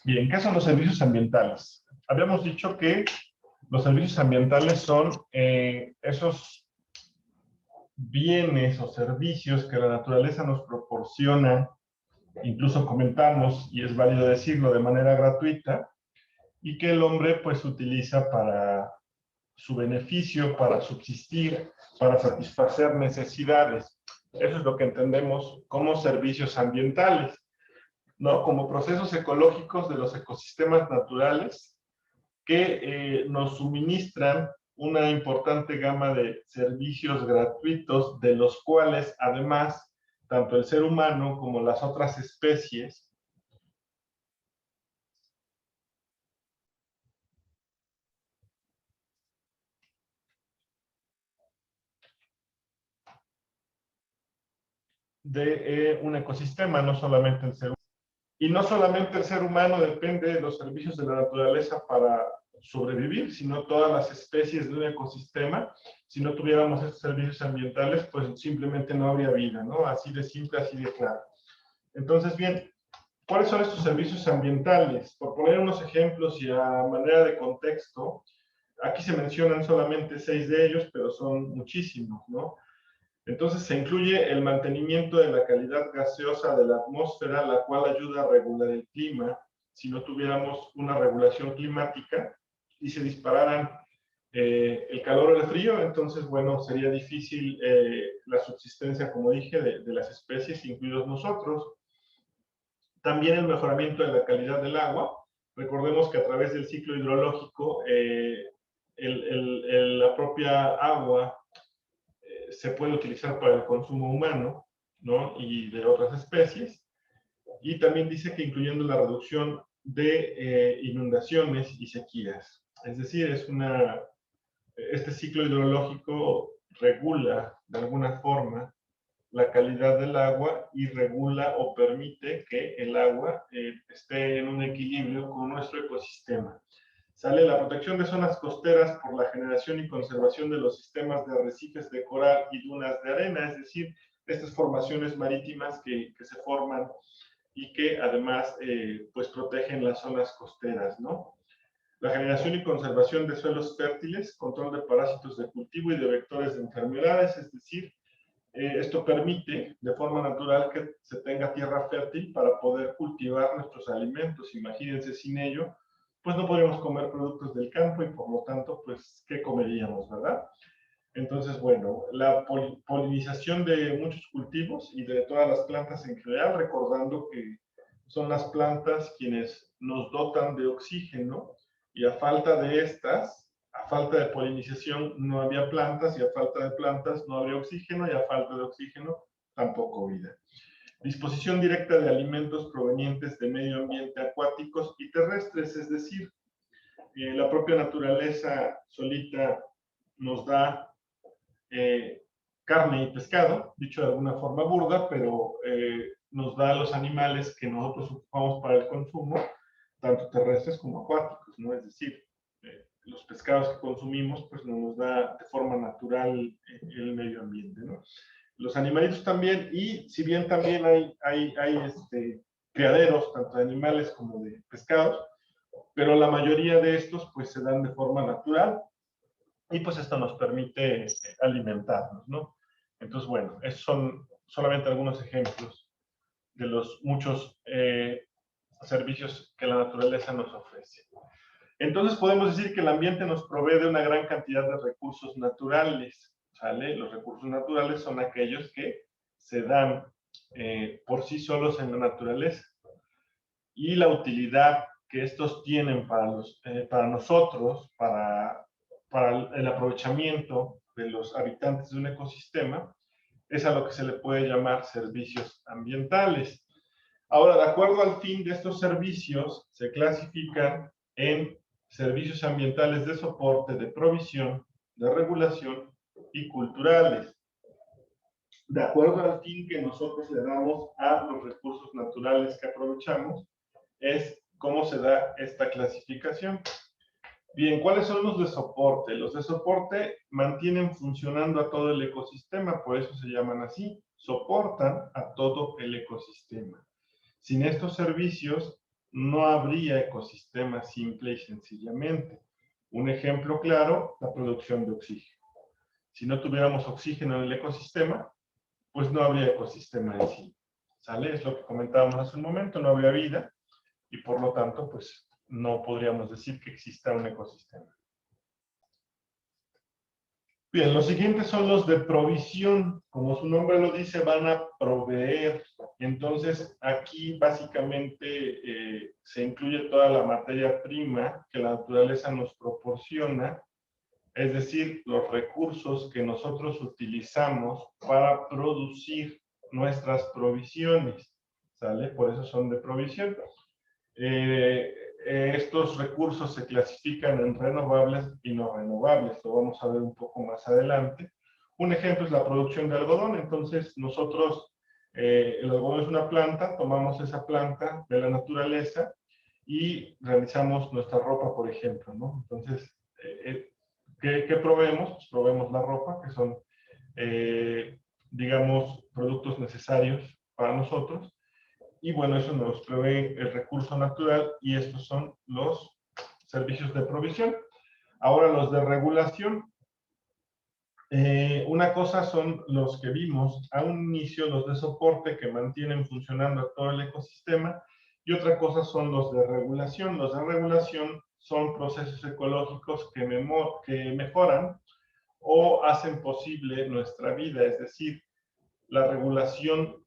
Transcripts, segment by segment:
Bien, ¿qué son los servicios ambientales? Habíamos dicho que los servicios ambientales son esos bienes o servicios que la naturaleza nos proporciona, incluso comentamos, y es válido decirlo, de manera gratuita, y que el hombre pues utiliza para su beneficio, para subsistir, para satisfacer necesidades. Eso es lo que entendemos como servicios ambientales, ¿no? Como procesos ecológicos de los ecosistemas naturales que nos suministran una importante gama de servicios gratuitos, de los cuales además tanto el ser humano como las otras especies de un ecosistema, no solamente el ser humano. Y no solamente el ser humano depende de los servicios de la naturaleza para sobrevivir, sino todas las especies de un ecosistema. Si no tuviéramos estos servicios ambientales, pues simplemente no habría vida, ¿no? Así de simple, así de claro. Entonces, bien, ¿cuáles son estos servicios ambientales? Por poner unos ejemplos y a manera de contexto, aquí se mencionan solamente 6 de ellos, pero son muchísimos, ¿no? Entonces se incluye el mantenimiento de la calidad gaseosa de la atmósfera, la cual ayuda a regular el clima. Si no tuviéramos una regulación climática y se dispararan el calor o el frío, entonces, bueno, sería difícil la subsistencia, como dije, de las especies, incluidos nosotros. También el mejoramiento de la calidad del agua. Recordemos que a través del ciclo hidrológico, la propia agua se puede utilizar para el consumo humano, ¿no? Y de otras especies. Y también dice que incluyendo la reducción de inundaciones y sequías. Es decir, este ciclo hidrológico regula de alguna forma la calidad del agua y regula o permite que el agua esté en un equilibrio con nuestro ecosistema. Sale la protección de zonas costeras por la generación y conservación de los sistemas de arrecifes de coral y dunas de arena, es decir, estas formaciones marítimas que se forman y que además pues protegen las zonas costeras, ¿no? La generación y conservación de suelos fértiles, control de parásitos de cultivo y de vectores de enfermedades, es decir, esto permite de forma natural que se tenga tierra fértil para poder cultivar nuestros alimentos. Imagínense, sin ello, pues no podríamos comer productos del campo y por lo tanto, pues, ¿qué comeríamos, verdad? Entonces, bueno, la polinización de muchos cultivos y de todas las plantas en general, recordando que son las plantas quienes nos dotan de oxígeno y a falta de estas, a falta de polinización no había plantas y a falta de plantas no habría oxígeno y a falta de oxígeno tampoco vida. Disposición directa de alimentos provenientes de medio ambiente acuáticos y terrestres, es decir, la propia naturaleza solita nos da carne y pescado, dicho de alguna forma burda, pero nos da los animales que nosotros ocupamos para el consumo, tanto terrestres como acuáticos, ¿no? Es decir, los pescados que consumimos, pues nos da de forma natural el medio ambiente, ¿no? Los animalitos también, y si bien también hay criaderos, tanto de animales como de pescados, pero la mayoría de estos pues se dan de forma natural, y pues esto nos permite alimentarnos, ¿no? Entonces, bueno, esos son solamente algunos ejemplos de los muchos servicios que la naturaleza nos ofrece. Entonces podemos decir que el ambiente nos provee de una gran cantidad de recursos naturales, ¿sale? Los recursos naturales son aquellos que se dan por sí solos en la naturaleza. Y la utilidad que estos tienen para nosotros, para el aprovechamiento de los habitantes de un ecosistema, es a lo que se le puede llamar servicios ambientales. Ahora, de acuerdo al fin de estos servicios, se clasifican en servicios ambientales de soporte, de provisión, de regulación y culturales. De acuerdo al fin que nosotros le damos a los recursos naturales que aprovechamos, es cómo se da esta clasificación. Bien, ¿cuáles son los de soporte? Los de soporte mantienen funcionando a todo el ecosistema, por eso se llaman así, soportan a todo el ecosistema. Sin estos servicios no habría ecosistema simple y sencillamente. Un ejemplo claro, la producción de oxígeno. Si no tuviéramos oxígeno en el ecosistema, pues no habría ecosistema en sí. ¿Sale? Es lo que comentábamos hace un momento, no habría vida y por lo tanto, pues no podríamos decir que exista un ecosistema. Bien, los siguientes son los de provisión. Como su nombre lo dice, van a proveer. Entonces, aquí básicamente se incluye toda la materia prima que la naturaleza nos proporciona, es decir, los recursos que nosotros utilizamos para producir nuestras provisiones, ¿sale? Por eso son de provisión. Estos recursos se clasifican en renovables y no renovables, lo vamos a ver un poco más adelante. Un ejemplo es la producción de algodón. Entonces nosotros, el algodón es una planta, tomamos esa planta de la naturaleza y realizamos nuestra ropa, por ejemplo, ¿no? Entonces, ¿qué proveemos? Pues proveemos la ropa, que son, digamos, productos necesarios para nosotros. Y bueno, eso nos provee el recurso natural y estos son los servicios de provisión. Ahora los de regulación. Una cosa son los que vimos a un inicio, los de soporte que mantienen funcionando todo el ecosistema, y otra cosa son los de regulación. Los de regulación son procesos ecológicos que mejoran o hacen posible nuestra vida, es decir, la regulación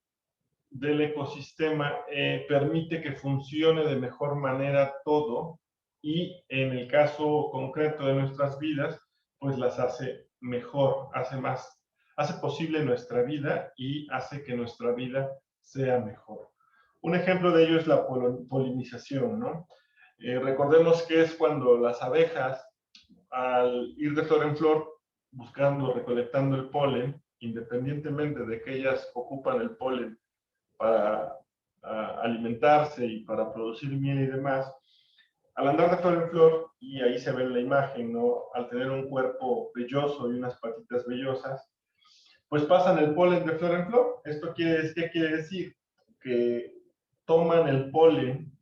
del ecosistema permite que funcione de mejor manera todo y en el caso concreto de nuestras vidas, pues las hace mejor, hace posible nuestra vida y hace que nuestra vida sea mejor. Un ejemplo de ello es la polinización, ¿no? Recordemos que es cuando las abejas, al ir de flor en flor, buscando, recolectando el polen, independientemente de que ellas ocupan el polen para alimentarse y para producir miel y demás, al andar de flor en flor, y ahí se ve en la imagen, ¿no? Al tener un cuerpo velloso y unas patitas vellosas, pues pasan el polen de flor en flor. ¿Qué quiere decir? Que toman el polen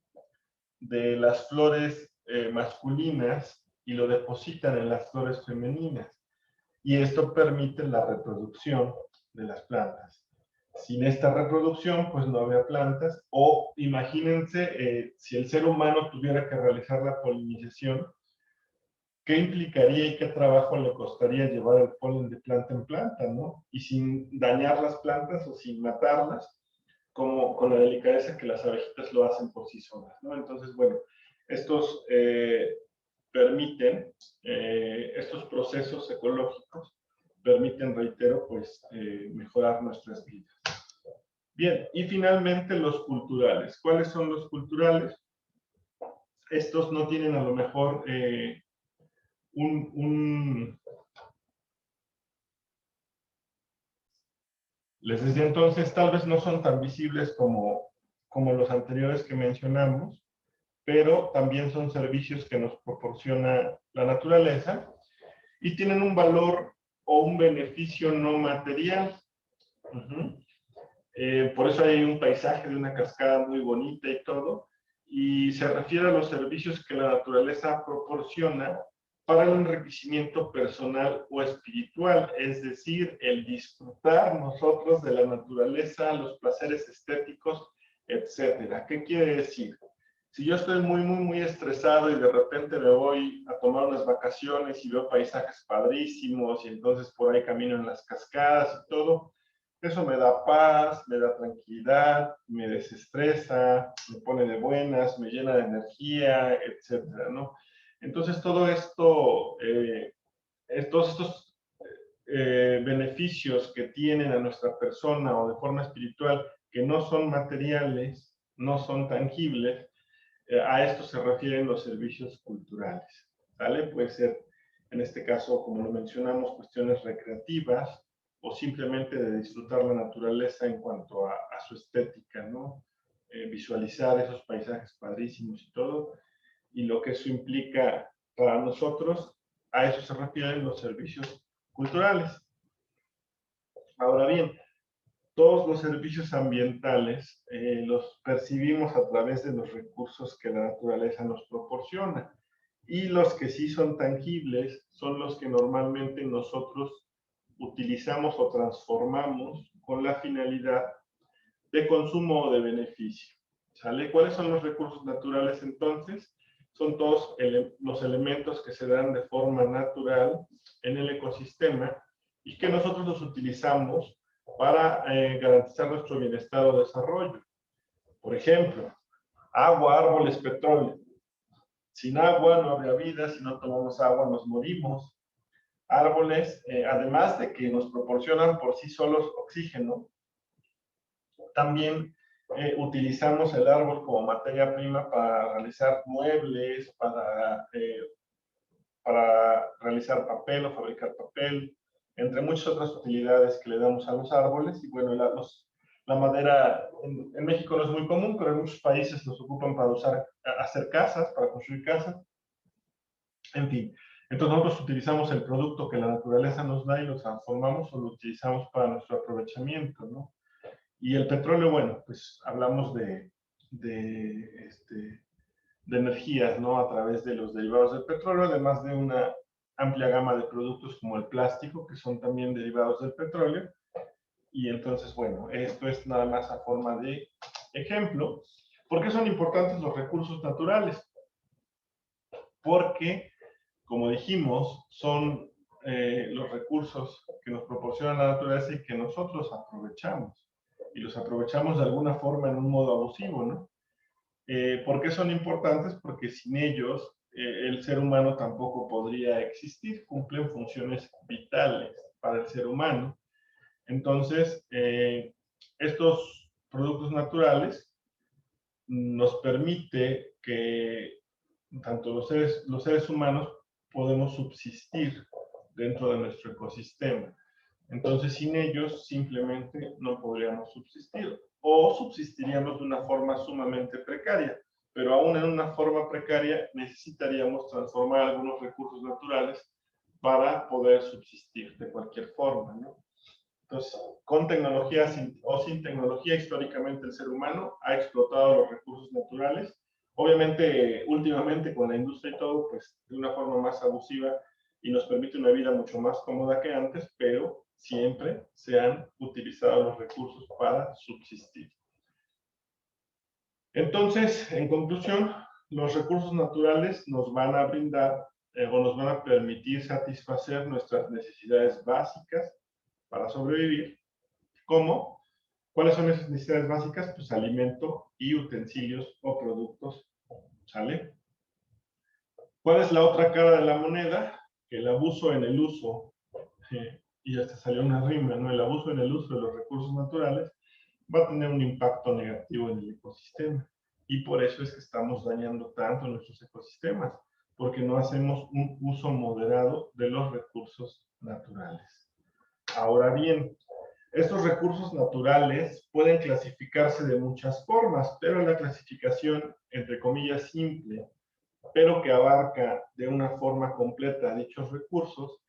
de las flores masculinas y lo depositan en las flores femeninas. Y esto permite la reproducción de las plantas. Sin esta reproducción, pues no habría plantas. O imagínense, si el ser humano tuviera que realizar la polinización, ¿qué implicaría y qué trabajo le costaría llevar el polen de planta en planta, ¿no? Y sin dañar las plantas o sin matarlas, como con la delicadeza que las abejitas lo hacen por sí solas, ¿no? Entonces, bueno, estos estos procesos ecológicos permiten, reitero, pues mejorar nuestras vidas. Bien, y finalmente los culturales. ¿Cuáles son los culturales? Estos no tienen a lo mejor les decía entonces, tal vez no son tan visibles como los anteriores que mencionamos, pero también son servicios que nos proporciona la naturaleza y tienen un valor o un beneficio no material. Por eso hay un paisaje de una cascada muy bonita y todo, y se refiere a los servicios que la naturaleza proporciona para el enriquecimiento personal o espiritual, es decir, el disfrutar nosotros de la naturaleza, los placeres estéticos, etcétera. ¿Qué quiere decir? Si yo estoy muy estresado y de repente me voy a tomar unas vacaciones y veo paisajes padrísimos y entonces por ahí camino en las cascadas y todo, eso me da paz, me da tranquilidad, me desestresa, me pone de buenas, me llena de energía, etcétera, ¿no? Entonces todo esto, todos estos beneficios que tienen a nuestra persona o de forma espiritual que no son materiales, no son tangibles, a esto se refieren los servicios culturales, ¿vale? Puede ser, en este caso, como lo mencionamos, cuestiones recreativas o simplemente de disfrutar la naturaleza en cuanto a su estética, ¿no? Visualizar esos paisajes padrísimos y todo, y lo que eso implica para nosotros, a eso se refieren los servicios culturales. Ahora bien, todos los servicios ambientales los percibimos a través de los recursos que la naturaleza nos proporciona. Y los que sí son tangibles son los que normalmente nosotros utilizamos o transformamos con la finalidad de consumo o de beneficio. ¿Sale? ¿Cuáles son los recursos naturales entonces? Son todos los elementos que se dan de forma natural en el ecosistema y que nosotros los utilizamos para garantizar nuestro bienestar o desarrollo. Por ejemplo, agua, árboles, petróleo. Sin agua no habría vida, si no tomamos agua nos morimos. Árboles, además de que nos proporcionan por sí solos oxígeno, también utilizamos el árbol como materia prima para realizar muebles, para realizar papel o fabricar papel, entre muchas otras utilidades que le damos a los árboles. Y bueno, la madera en México no es muy común, pero en muchos países los ocupan para hacer casas, para construir casas. En fin, entonces nosotros utilizamos el producto que la naturaleza nos da y lo transformamos o lo utilizamos para nuestro aprovechamiento, ¿no? Y el petróleo, bueno, pues hablamos de energías, ¿no? A través de los derivados del petróleo, además de una amplia gama de productos como el plástico, que son también derivados del petróleo. Y entonces, bueno, esto es nada más a forma de ejemplo. ¿Por qué son importantes los recursos naturales? Porque, como dijimos, son los recursos que nos proporciona la naturaleza y que nosotros aprovechamos. Y los aprovechamos de alguna forma en un modo abusivo, ¿no? ¿Por qué son importantes? Porque sin ellos el ser humano tampoco podría existir, cumplen funciones vitales para el ser humano. Entonces, estos productos naturales nos permite que tanto los seres humanos podemos subsistir dentro de nuestro ecosistema. Entonces, sin ellos simplemente no podríamos subsistir o subsistiríamos de una forma sumamente precaria, pero aún en una forma precaria necesitaríamos transformar algunos recursos naturales para poder subsistir de cualquier forma, ¿no? Entonces, con tecnología o sin tecnología, históricamente el ser humano ha explotado los recursos naturales. Obviamente, últimamente con la industria y todo, pues de una forma más abusiva y nos permite una vida mucho más cómoda que antes, pero siempre se han utilizado los recursos para subsistir. Entonces, en conclusión, los recursos naturales nos van a brindar o nos van a permitir satisfacer nuestras necesidades básicas para sobrevivir. ¿Cómo? ¿Cuáles son esas necesidades básicas? Pues alimento y utensilios o productos. ¿Sale? ¿Cuál es la otra cara de la moneda? Que el abuso en el uso, y hasta salió una rima, ¿no? El abuso en el uso de los recursos naturales va a tener un impacto negativo en el ecosistema. Y por eso es que estamos dañando tanto nuestros ecosistemas, porque no hacemos un uso moderado de los recursos naturales. Ahora bien, estos recursos naturales pueden clasificarse de muchas formas, pero la clasificación, entre comillas, simple, pero que abarca de una forma completa dichos recursos,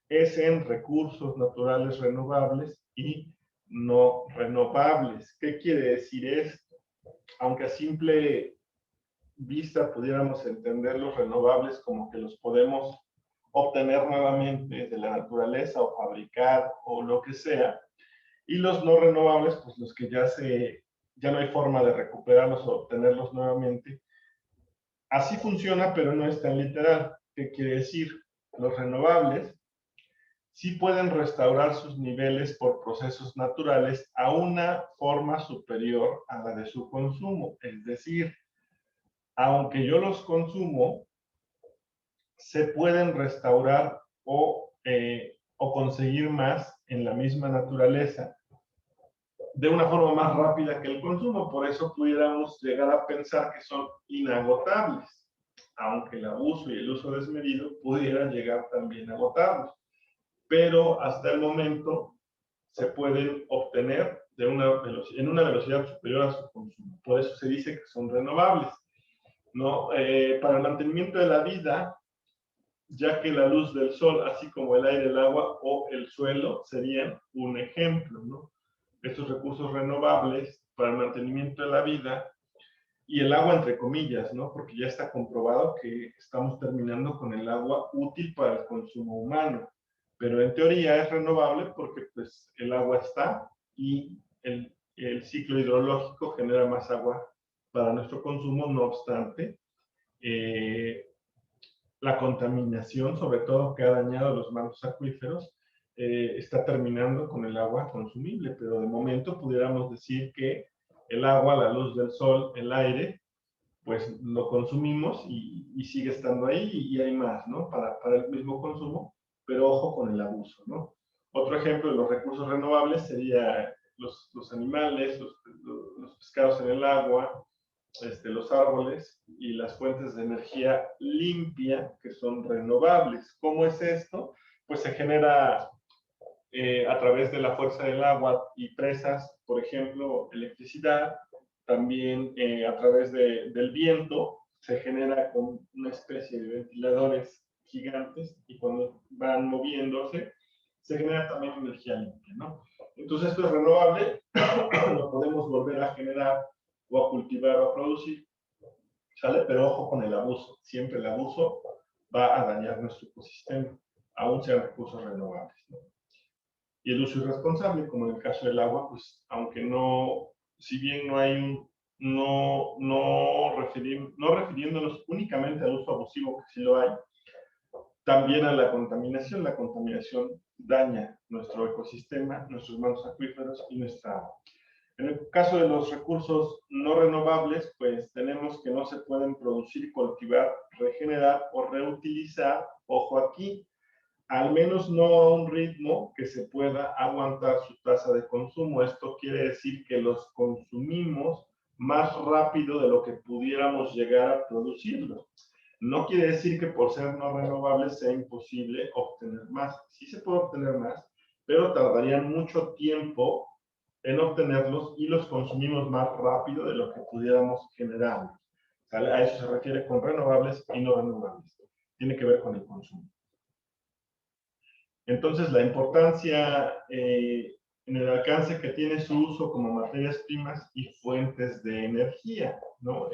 es en recursos naturales renovables y no renovables. ¿Qué quiere decir esto? Aunque a simple vista pudiéramos entender los renovables como que los podemos obtener nuevamente de la naturaleza o fabricar o lo que sea, y los no renovables, pues los que ya no hay forma de recuperarlos o obtenerlos nuevamente. Así funciona, pero no es tan literal. ¿Qué quiere decir? Los renovables sí pueden restaurar sus niveles por procesos naturales a una forma superior a la de su consumo. Es decir, aunque yo los consumo, se pueden restaurar o conseguir más en la misma naturaleza de una forma más rápida que el consumo. Por eso pudiéramos llegar a pensar que son inagotables, aunque el abuso y el uso desmedido pudieran llegar también a agotarlos. Pero hasta el momento se pueden obtener en una velocidad superior a su consumo. Por eso se dice que son renovables, ¿no? Para el mantenimiento de la vida, ya que la luz del sol, así como el aire, el agua o el suelo serían un ejemplo, ¿no? estos recursos renovables para el mantenimiento de la vida y el agua entre comillas, ¿no? Porque ya está comprobado que estamos terminando con el agua útil para el consumo humano, pero en teoría es renovable porque pues el agua está y el ciclo hidrológico genera más agua para nuestro consumo, no obstante, la contaminación, sobre todo que ha dañado los mantos acuíferos, está terminando con el agua consumible, pero de momento pudiéramos decir que el agua, la luz del sol, el aire, pues lo consumimos y sigue estando ahí y hay más, ¿no? Para el mismo consumo, pero ojo con el abuso, ¿no? Otro ejemplo de los recursos renovables sería los animales, los pescados en el agua, los árboles y las fuentes de energía limpia que son renovables. ¿Cómo es esto? Pues se genera a través de la fuerza del agua y presas, por ejemplo, electricidad, también a través del viento se genera con una especie de ventiladores gigantes y cuando van moviéndose se genera también energía limpia, ¿no? Entonces esto es renovable, lo podemos volver a generar o a cultivar o a producir, ¿sale? Pero ojo con el abuso, siempre el abuso va a dañar nuestro ecosistema, aún sean recursos renovables, ¿no? Y el uso irresponsable, como en el caso del agua, pues aunque no, si bien no hay un, no refiriéndonos únicamente al uso abusivo, que sí lo hay, también a la contaminación daña nuestro ecosistema, nuestros mantos acuíferos y nuestra agua. En el caso de los recursos no renovables, pues tenemos que no se pueden producir, cultivar, regenerar o reutilizar, ojo aquí, al menos no a un ritmo que se pueda aguantar su tasa de consumo. Esto quiere decir que los consumimos más rápido de lo que pudiéramos llegar a producirlos. No quiere decir que por ser no renovables sea imposible obtener más. Sí se puede obtener más, pero tardarían mucho tiempo en obtenerlos y los consumimos más rápido de lo que pudiéramos generar. ¿Sale? A eso se refiere con renovables y no renovables. Tiene que ver con el consumo. Entonces, la importancia en el alcance que tiene su uso como materias primas y fuentes de energía, ¿no?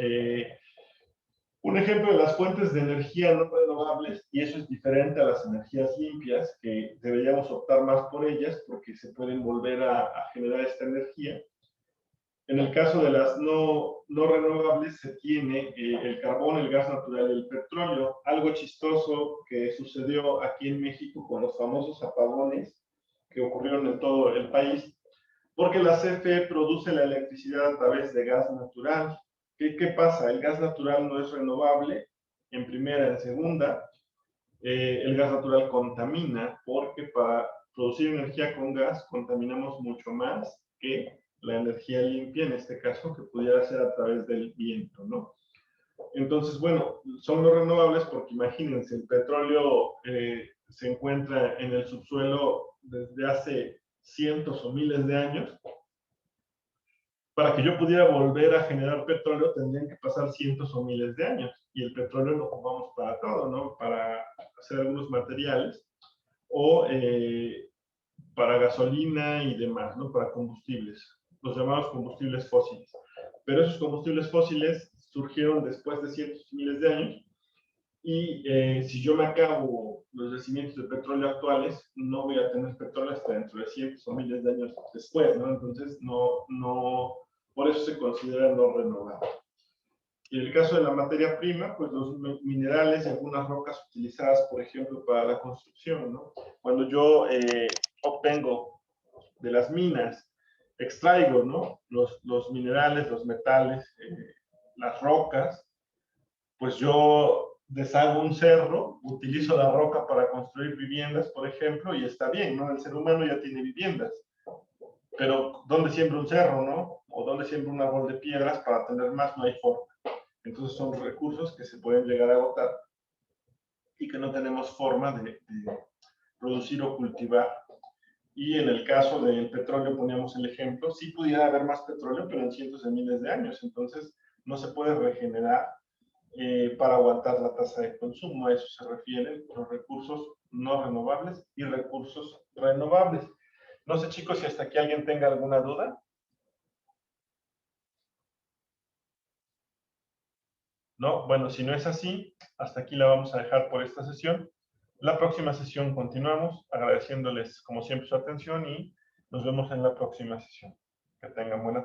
Un ejemplo de las fuentes de energía no renovables, y eso es diferente a las energías limpias, que deberíamos optar más por ellas porque se pueden volver a generar esta energía. En el caso de las no renovables se tiene el carbón, el gas natural y el petróleo. Algo chistoso que sucedió aquí en México con los famosos apagones que ocurrieron en todo el país, porque la CFE produce la electricidad a través de gas natural. ¿Qué pasa? El gas natural no es renovable, en primera, en segunda. El gas natural contamina porque para producir energía con gas contaminamos mucho más que la energía limpia, en este caso, que pudiera ser a través del viento, ¿no? Entonces, bueno, son los renovables porque imagínense, el petróleo se encuentra en el subsuelo desde hace cientos o miles de años. Para que yo pudiera volver a generar petróleo tendrían que pasar cientos o miles de años. Y el petróleo lo ocupamos para todo, ¿no? Para hacer algunos materiales o para gasolina y demás, ¿no? Para combustibles, los llamados combustibles fósiles. Pero esos combustibles fósiles surgieron después de cientos y miles de años y si yo me acabo los yacimientos de petróleo actuales, no voy a tener petróleo hasta dentro de cientos o miles de años después, ¿no? Entonces, por eso se considera no renovable. Y en el caso de la materia prima, pues los minerales y algunas rocas utilizadas, por ejemplo, para la construcción, ¿no? Cuando yo obtengo de las minas, extraigo, ¿no? Los minerales, los metales, las rocas, pues yo deshago un cerro, utilizo la roca para construir viviendas, por ejemplo, y está bien, ¿no? El ser humano ya tiene viviendas. Pero ¿dónde siembra un cerro, no? O ¿dónde siembra un árbol de piedras para tener más? No hay forma. Entonces son recursos que se pueden llegar a agotar y que no tenemos forma de producir o cultivar. Y en el caso del petróleo, poníamos el ejemplo, sí pudiera haber más petróleo, pero en cientos de miles de años. Entonces no se puede regenerar para aguantar la tasa de consumo. A eso se refieren los recursos no renovables y recursos renovables. No sé, chicos, si hasta aquí alguien tenga alguna duda. ¿No? Bueno, si no es así, hasta aquí la vamos a dejar por esta sesión. La próxima sesión continuamos, agradeciéndoles como siempre su atención y nos vemos en la próxima sesión. Que tengan buena